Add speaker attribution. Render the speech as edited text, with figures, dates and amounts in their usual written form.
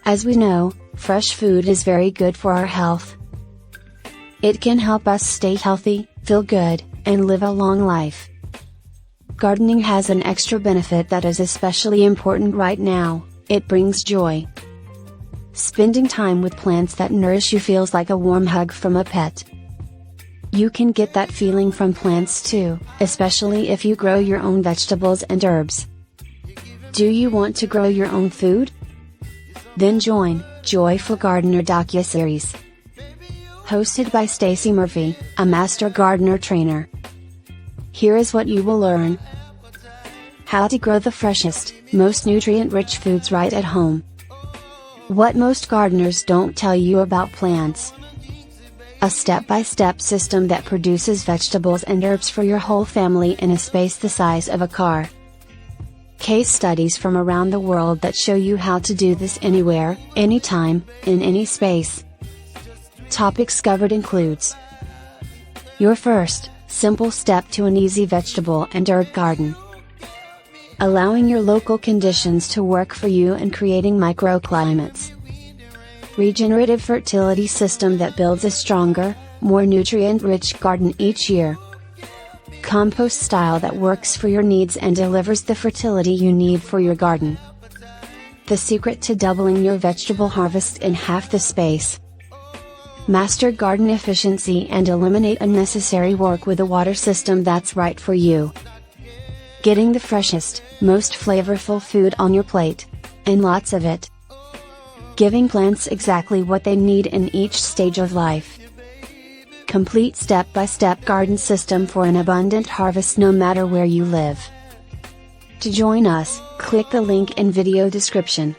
Speaker 1: As we know, fresh food is very good for our health. It can help us stay healthy, feel good, and live a long life. Gardening has an extra benefit that is especially important right now: it brings joy. Spending time with plants that nourish you feels like a warm hug from a pet. You can get that feeling from plants too, especially if you grow your own vegetables and herbs. Do you want to grow your own food? Then join Joyful Gardener Docu-series. Hosted by Stacey Murphy, a master gardener trainer. Here is what you will learn. How to grow the freshest, most nutrient-rich foods right at home. What most gardeners don't tell you about plants. A step-by-step system that produces vegetables and herbs for your whole family in a space the size of a car. Case studies from around the world that show you how to do this anywhere, anytime, in any space. Topics covered includes: your first, simple step to an easy vegetable and herb garden. Allowing your local conditions to work for you and creating microclimates. Regenerative fertility system that builds a stronger, more nutrient-rich garden each year. Compost style that works for your needs and delivers the fertility you need for your garden. The secret to doubling your vegetable harvest in half the space. Master garden efficiency and eliminate unnecessary work with a water system that's right for you. Getting the freshest, most flavorful food on your plate. And lots of it. Giving plants exactly what they need in each stage of life. Complete step-by-step garden system for an abundant harvest no matter where you live. To join us, click the link in video description.